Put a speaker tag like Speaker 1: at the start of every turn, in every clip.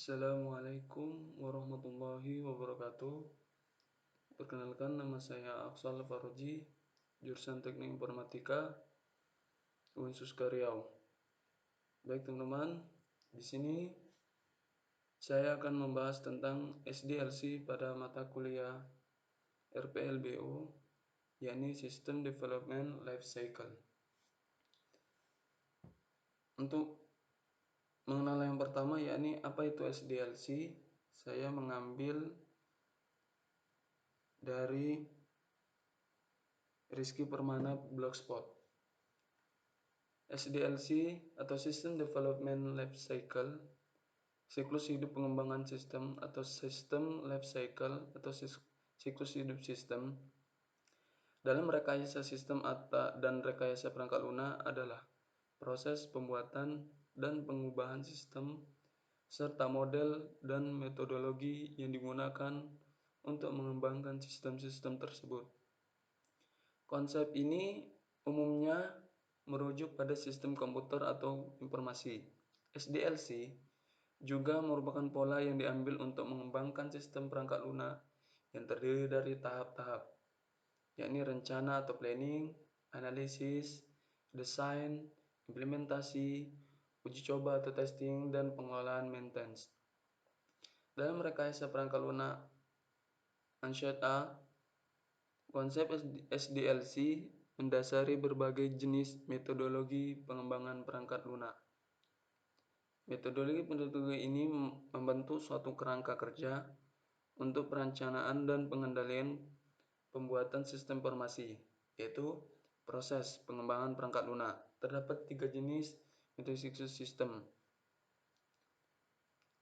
Speaker 1: Assalamualaikum warahmatullahi wabarakatuh. Perkenalkan, nama saya Aksal Faroji, jurusan Teknik Informatika, Unsuska Riau. Baik teman-teman, di sini saya akan membahas tentang SDLC pada mata kuliah RPLBO, yakni System Development Life Cycle. Untuk mengenal yang pertama, yakni apa itu SDLC, saya mengambil dari Rizky Permana Blogspot. SDLC atau System Development Life Cycle, siklus hidup pengembangan sistem atau System Life Cycle atau siklus hidup sistem dalam rekayasa sistem dan rekayasa perangkat lunak adalah proses pembuatan dan pengubahan sistem serta model dan metodologi yang digunakan untuk mengembangkan sistem-sistem tersebut. Konsep ini umumnya merujuk pada sistem komputer atau informasi. SDLC juga merupakan pola yang diambil untuk mengembangkan sistem perangkat lunak yang terdiri dari tahap-tahap, yakni rencana atau planning, analisis, desain, implementasi, uji coba atau testing, dan pengelolaan maintenance. Dalam rekayasa perangkat lunak Anshat A, konsep SDLC mendasari berbagai jenis metodologi pengembangan perangkat lunak. Metodologi ini membentuk suatu kerangka kerja untuk perencanaan dan pengendalian pembuatan sistem informasi, yaitu proses pengembangan perangkat lunak. Terdapat 3 jenis metode siklus sistem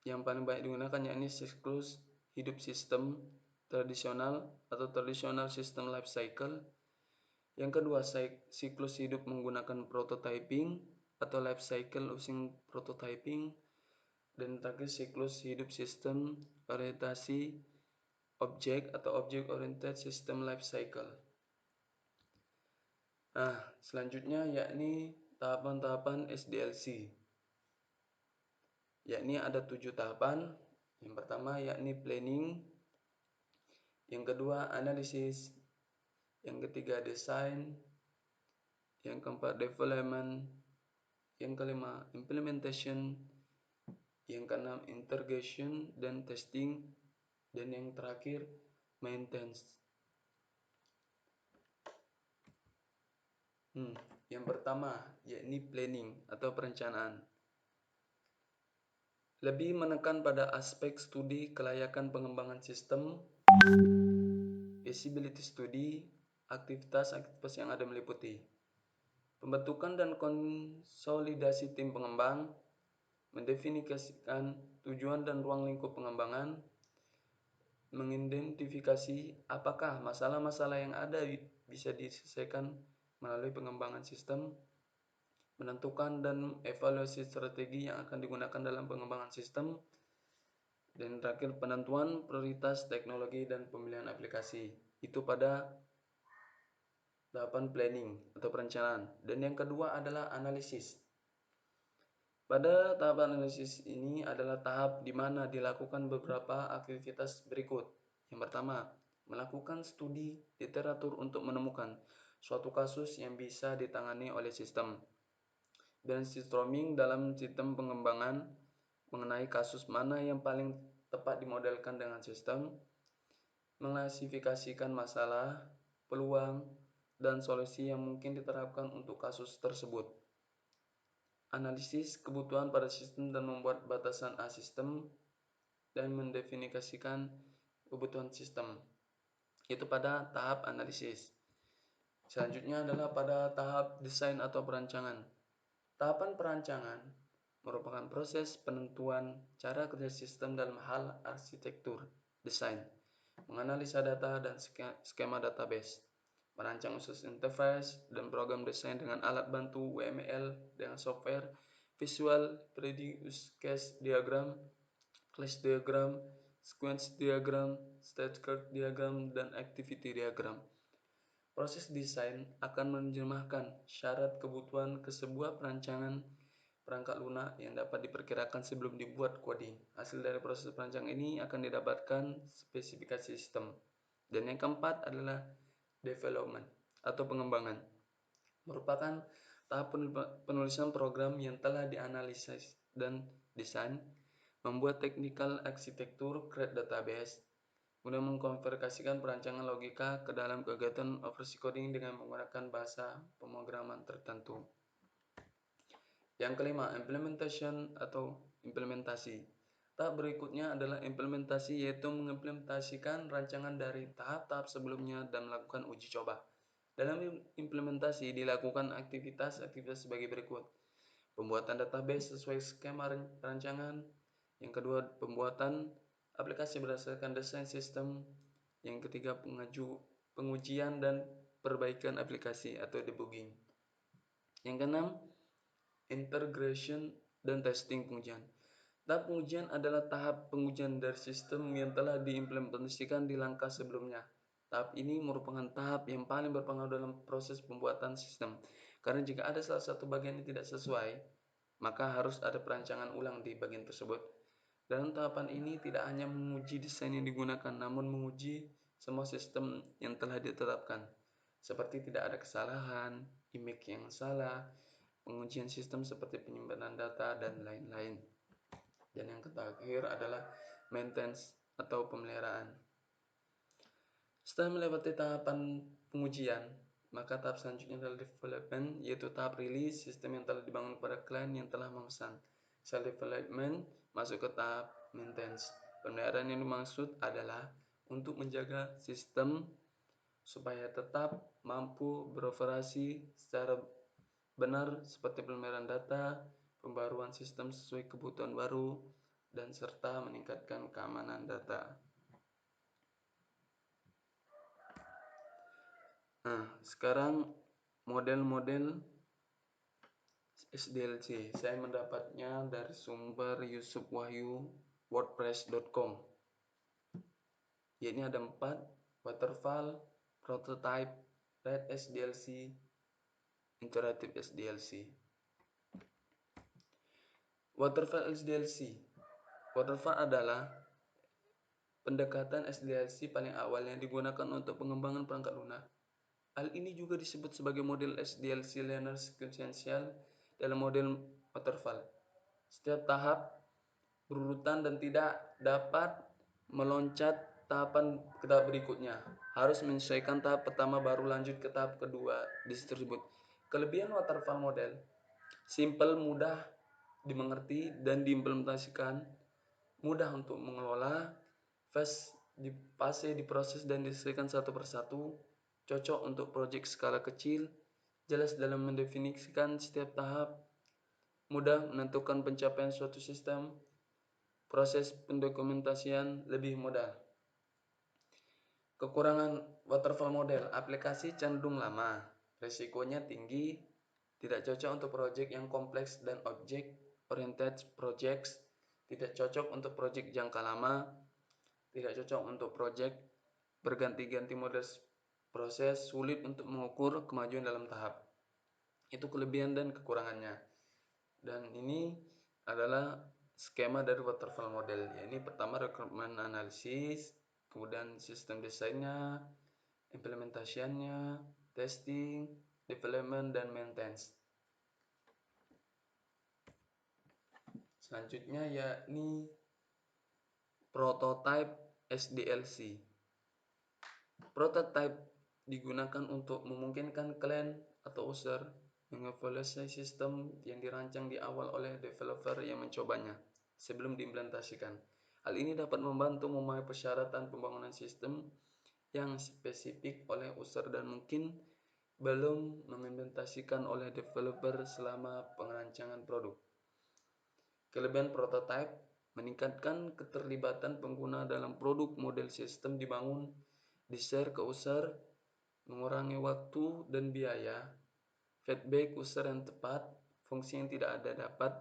Speaker 1: yang paling banyak digunakan, yakni siklus hidup sistem tradisional atau traditional system life cycle. Yang kedua, siklus hidup menggunakan prototyping atau life cycle using prototyping. Dan terakhir, siklus hidup sistem orientasi objek atau object oriented system life cycle. Nah, selanjutnya yakni tahapan-tahapan SDLC. Yakni ada 7 tahapan. Yang pertama yakni planning, yang kedua analisis, yang ketiga design, yang keempat development, yang kelima implementation, yang keenam integration dan testing, dan yang terakhir maintenance. Yang pertama yakni planning atau perencanaan. Lebih menekan pada aspek studi kelayakan pengembangan sistem, feasibility study, aktivitas-aktivitas yang ada meliputi pembentukan dan konsolidasi tim pengembang, mendefinisikan tujuan dan ruang lingkup pengembangan, mengidentifikasi apakah masalah-masalah yang ada bisa diselesaikan melalui pengembangan sistem, menentukan dan evaluasi strategi yang akan digunakan dalam pengembangan sistem, dan terakhir penentuan prioritas teknologi dan pemilihan aplikasi. Itu pada tahapan planning atau perencanaan. Dan yang kedua adalah analisis. Pada tahap analisis ini adalah tahap di mana dilakukan beberapa aktivitas berikut. Yang pertama, melakukan studi literatur untuk menemukan suatu kasus yang bisa ditangani oleh sistem. Brainstorming dalam sistem pengembangan mengenai kasus mana yang paling tepat dimodelkan dengan sistem, mengklasifikasikan masalah, peluang, dan solusi yang mungkin diterapkan untuk kasus tersebut. Analisis kebutuhan pada sistem dan membuat batasan sistem dan mendefinisikan kebutuhan sistem. Itu pada tahap analisis. Selanjutnya adalah pada tahap desain atau perancangan. Tahapan perancangan merupakan proses penentuan cara kerja sistem dalam hal arsitektur, desain, menganalisa data dan skema database, merancang user interface dan program desain dengan alat bantu WML dengan software, visual 3D use case diagram, class diagram, sequence diagram, stage chart diagram, dan activity diagram. Proses desain akan menerjemahkan syarat kebutuhan ke sebuah perancangan perangkat lunak yang dapat diperkirakan sebelum dibuat coding. Hasil dari proses perancangan ini akan didapatkan spesifikasi sistem. Dan yang keempat adalah development atau pengembangan. Merupakan tahap penulisan program yang telah dianalisis dan desain, membuat technical arsitektur, create database, kemudian mengkonversikan perancangan logika ke dalam kegiatan operasi coding dengan menggunakan bahasa pemrograman tertentu. Yang kelima, implementation atau implementasi. Tahap berikutnya adalah implementasi, yaitu mengimplementasikan rancangan dari tahap-tahap sebelumnya dan melakukan uji coba. Dalam implementasi dilakukan aktivitas sebagai berikut. Pembuatan database sesuai skema rancangan. Yang kedua, pembuatan aplikasi berdasarkan desain sistem. Yang ketiga, pengujian dan perbaikan aplikasi atau debugging. Yang keenam, integration dan testing pengujian. Tahap pengujian adalah tahap pengujian dari sistem yang telah diimplementasikan di langkah sebelumnya. Tahap ini merupakan tahap yang paling berpengaruh dalam proses pembuatan sistem. Karena jika ada salah satu bagian yang tidak sesuai, maka harus ada perancangan ulang di bagian tersebut. Dalam tahapan ini tidak hanya menguji desain yang digunakan, namun menguji semua sistem yang telah ditetapkan. Seperti tidak ada kesalahan, image yang salah, pengujian sistem seperti penyimpanan data, dan lain-lain. Dan yang terakhir adalah maintenance atau pemeliharaan. Setelah melewati tahapan pengujian, maka tahap selanjutnya adalah development, yaitu tahap rilis sistem yang telah dibangun kepada klien yang telah memesan. Setelah development, masuk ke tahap maintenance. Pemeliharaan yang dimaksud adalah untuk menjaga sistem supaya tetap mampu beroperasi secara benar, seperti pemeliharaan data, pembaruan sistem sesuai kebutuhan baru, dan serta meningkatkan keamanan data. Nah, sekarang model-model SDLC. Saya mendapatnya dari sumber Yusuf Wahyu wordpress.com. Ini ada 4: waterfall, prototype, red SDLC, iterative SDLC. Waterfall SDLC. Waterfall adalah pendekatan SDLC paling awal yang digunakan untuk pengembangan perangkat lunak. Hal ini juga disebut sebagai model SDLC linear sequential dalam model waterfall. Setiap tahap berurutan dan tidak dapat meloncat tahapan ke tahap berikutnya. Harus menyelesaikan tahap pertama baru lanjut ke tahap kedua tersebut. Kelebihan waterfall model: simple, mudah dimengerti dan diimplementasikan, mudah untuk mengelola, fase diproses dan diselesaikan satu persatu, cocok untuk proyek skala kecil, jelas dalam mendefinisikan setiap tahap, mudah menentukan pencapaian suatu sistem, proses pendokumentasian lebih mudah. Kekurangan waterfall model: aplikasi cenderung lama, risikonya tinggi, tidak cocok untuk proyek yang kompleks dan object oriented projects, tidak cocok untuk proyek jangka lama, tidak cocok untuk proyek berganti-ganti model proses, sulit untuk mengukur kemajuan dalam tahap. Itu kelebihan dan kekurangannya. Dan ini adalah skema dari waterfall model. Ini pertama requirement analysis, kemudian sistem desainnya, implementasiannya, testing, development, dan maintenance. Selanjutnya yakni prototype SDLC. Prototype digunakan untuk memungkinkan klien atau user mengevaluasi sistem yang dirancang di awal oleh developer yang mencobanya sebelum diimplementasikan. Hal ini dapat membantu memahami persyaratan pembangunan sistem yang spesifik oleh user dan mungkin belum mengimplementasikan oleh developer selama perancangan produk. Kelebihan prototype: meningkatkan keterlibatan pengguna dalam produk. Model sistem dibangun, di-share ke user, mengurangi waktu dan biaya, feedback user yang tepat, fungsi yang tidak ada dapat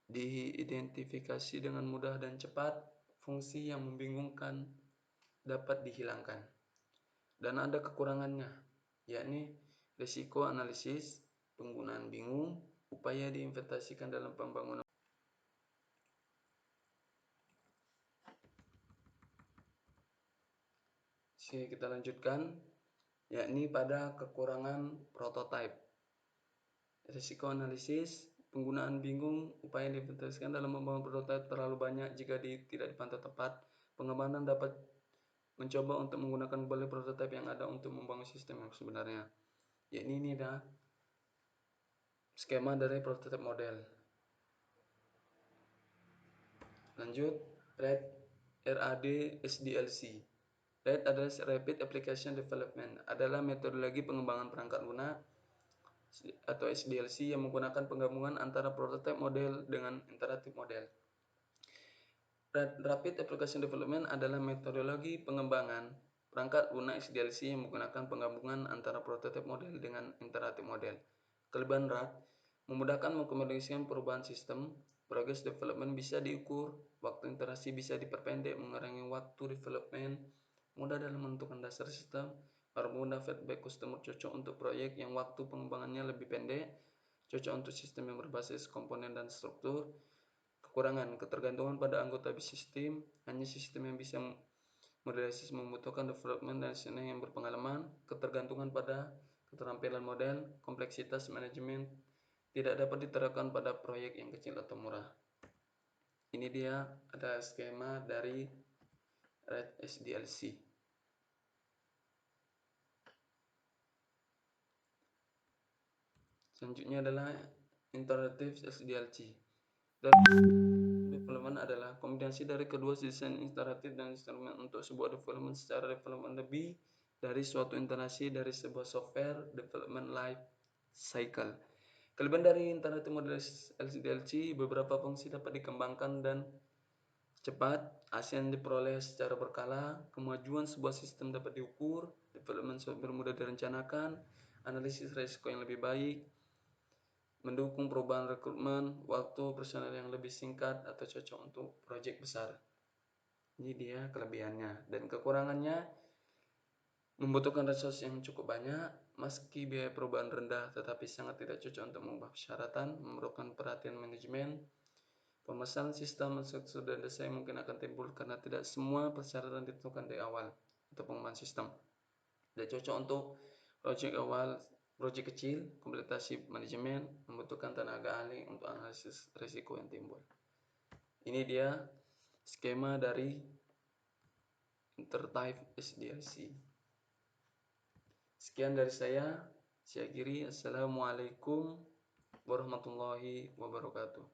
Speaker 1: diidentifikasi dengan mudah dan cepat, fungsi yang membingungkan dapat dihilangkan. Dan ada kekurangannya, yakni risiko analisis, penggunaan bingung, upaya diinvestasikan dalam pembangunan. Oke, kita lanjutkan, yakni pada kekurangan prototipe. Risiko analisis, penggunaan bingung, upaya diinvestasikan dalam membangun prototipe terlalu banyak jika tidak dipantau tepat. Pengembangan dapat mencoba untuk menggunakan kembali prototipe yang ada untuk membangun sistem yang sebenarnya. Yakni ini dah skema dari prototipe model. Lanjut, RAD SDLC. RAD adalah Rapid Application Development, adalah metodologi pengembangan perangkat lunak atau SDLC yang menggunakan penggabungan antara prototipe model dengan interaktif model. Rapid Application Development adalah metodologi pengembangan perangkat lunak SDLC yang menggunakan penggabungan antara prototipe model dengan interaktif model. Kelebihan RAD memudahkan mengkomunikasikan perubahan sistem, progress development bisa diukur, waktu interaksi bisa diperpendek, mengurangi waktu development, mudah dalam menentukan dasar sistem, bermudah feedback customer, cocok untuk proyek yang waktu pengembangannya lebih pendek, cocok untuk sistem yang berbasis komponen dan struktur. Kekurangan, ketergantungan pada anggota sistem, hanya sistem yang bisa modelisasi membutuhkan development dan desainer yang berpengalaman, ketergantungan pada keterampilan model, kompleksitas manajemen tidak dapat diterapkan pada proyek yang kecil atau murah. Ini dia ada skema dari RAD SDLC. Selanjutnya adalah Interactive SDLC. Development adalah kombinasi dari kedua desain interaktif dan instrumen untuk sebuah development secara development lebih dari suatu interaksi dari sebuah software development life cycle. Kelebihan dari interaktif model SDLC, beberapa fungsi dapat dikembangkan dan cepat, hasil yang diperoleh secara berkala, kemajuan sebuah sistem dapat diukur, development software mudah direncanakan, analisis risiko yang lebih baik, mendukung perubahan rekrutmen, waktu personel yang lebih singkat atau cocok untuk proyek besar. Ini dia kelebihannya. Dan kekurangannya, membutuhkan resource yang cukup banyak, meski biaya perubahan rendah tetapi sangat tidak cocok untuk mengubah persyaratan, memerlukan perhatian manajemen. Pemasangan sistem struktur dan desain mungkin akan timbul karena tidak semua persyaratan ditentukan di awal untuk pengembangan sistem. Tidak cocok untuk proyek awal, proyek kecil, kompleksitasi manajemen, membutuhkan tenaga ahli untuk analisis risiko yang timbul. Ini dia skema dari Intertype SDLC. Sekian dari saya akhiri. Assalamualaikum warahmatullahi wabarakatuh.